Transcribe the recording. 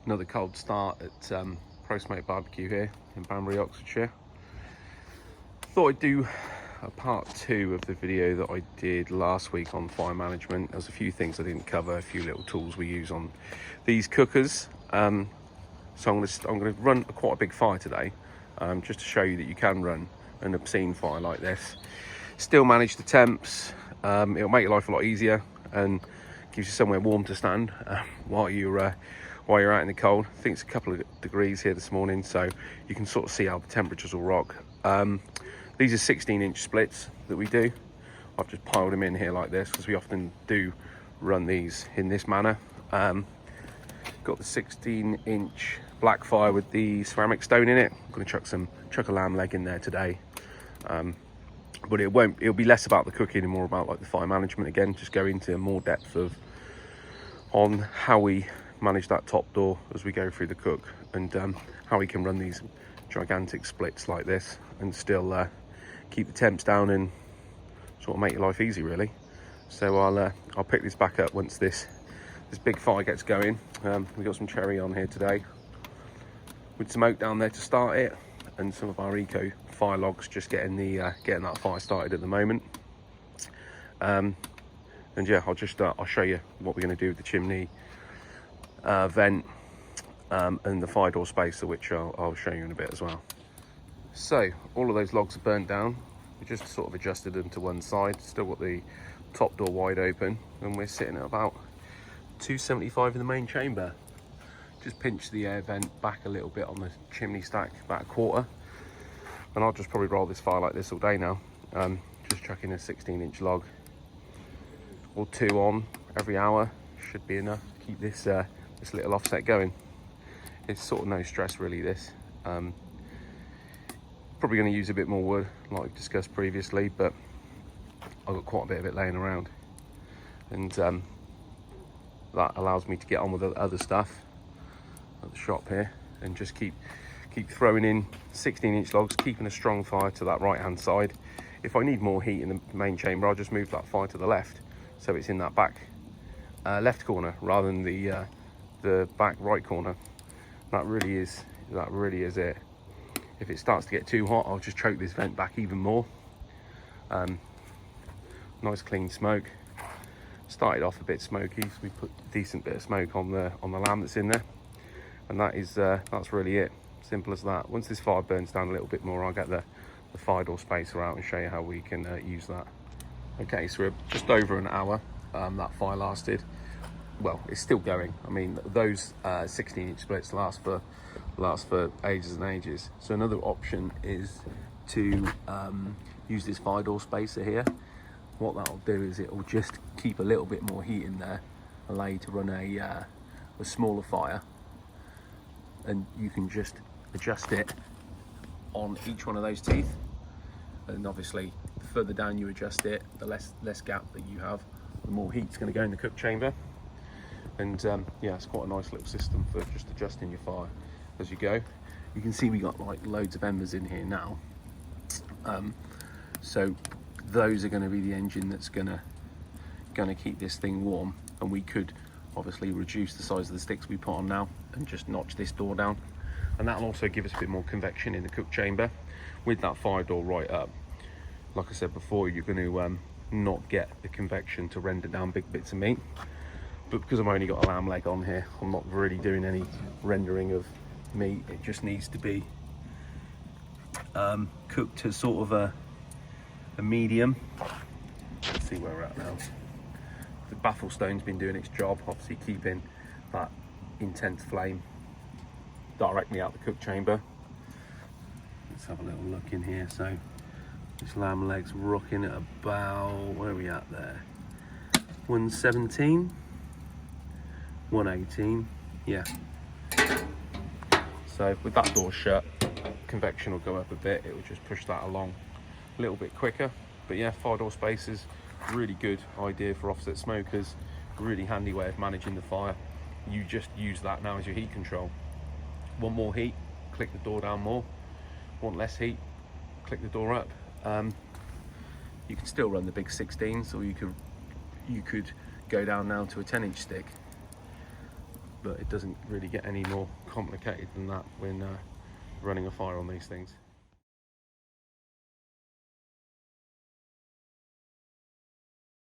Another cold start at Pro Smoke Barbecue here in Banbury, Oxfordshire. Thought I'd do a part 2 of the video that I did last week on fire management. There's a few things I didn't cover, a few little tools we use on these cookers. So I'm going to run quite a big fire today, just to show you that you can run an obscene fire like this, still manage the temps. It'll make your life a lot easier and gives you somewhere warm to stand while you're out in the cold. I think it's a couple of degrees here this morning, so you can sort of see how the temperatures will rock. These are 16-inch splits that we do. I've just piled them in here like this because we often do run these in this manner. Got the 16-inch blackfire with the ceramic stone in it. I'm going to chuck a lamb leg in there today. But it'll be less about the cooking and more about like the fire management again. Just go into more depth on how we manage that top door as we go through the cook, and how we can run these gigantic splits like this and still keep the temps down and sort of make your life easy, really. So I'll pick this back up once this big fire gets going. We've got some cherry on here today with some oak down there to start it, and some of our eco fire logs just getting that fire started at the moment. And yeah, I'll show you what we're going to do with the chimney vent and the fire door spacer, which I'll show you in a bit as well. So all of those logs are burnt down. We just sort of adjusted them to one side. Still got the top door wide open, and we're sitting at about 275 in the main chamber. Just pinch the air vent back a little bit on the chimney stack, about a quarter, and I'll just probably roll this fire like this all day now. Just chucking a 16-inch log or 2 on every hour should be enough to keep this little offset going. It's sort of no stress really, this. Probably going to use a bit more wood like we've discussed previously, but I've got quite a bit of it laying around, and that allows me to get on with the other stuff at the shop here and just keep throwing in 16-inch logs, keeping a strong fire to that right hand side. If I need more heat in the main chamber, I'll just move that fire to the left, so it's in that back left corner rather than the back right corner. That really is it. If it starts to get too hot, I'll just choke this vent back even more. Nice clean smoke. Started off a bit smoky, so we put a decent bit of smoke on the lamb that's in there, and that's really it. Simple as that. Once this fire burns down a little bit more, I'll get the fire door spacer out and show you how we can use that. Okay, so we're just over an hour. That fire lasted. Well, it's still going. I mean, those 16-inch splits last for ages and ages. So another option is to use this fire door spacer here. What that'll do is it'll just keep a little bit more heat in there, allow you to run a smaller fire, and you can just adjust it on each one of those teeth. And obviously, the further down you adjust it, the less gap that you have, the more heat's going to go in the cook chamber. And yeah, it's quite a nice little system for just adjusting your fire as you go. You can see we got like loads of embers in here now, so those are going to be the engine that's going to keep this thing warm. And we could obviously reduce the size of the sticks we put on now and just notch this door down, and that'll also give us a bit more convection in the cook chamber with that fire door right up. Like I said before, you're going to not get the convection to render down big bits of meat. But because I've only got a lamb leg on here, I'm not really doing any rendering of meat. It just needs to be cooked to sort of a medium. Let's see where we're at now. The baffle stone's been doing its job, obviously keeping that intense flame directly out the cook chamber. Let's have a little look in here. So this lamb leg's rocking at about, where are we at there? 117. 118, yeah. So with that door shut, convection will go up a bit. It will just push that along a little bit quicker. But yeah, fire door spacers, really good idea for offset smokers. Really handy way of managing the fire. You just use that now as your heat control. Want more heat, click the door down more. Want less heat, click the door up. You can still run the big 16s, or you could go down now to a 10-inch stick. but it doesn't really get any more complicated than that when running a fire on these things.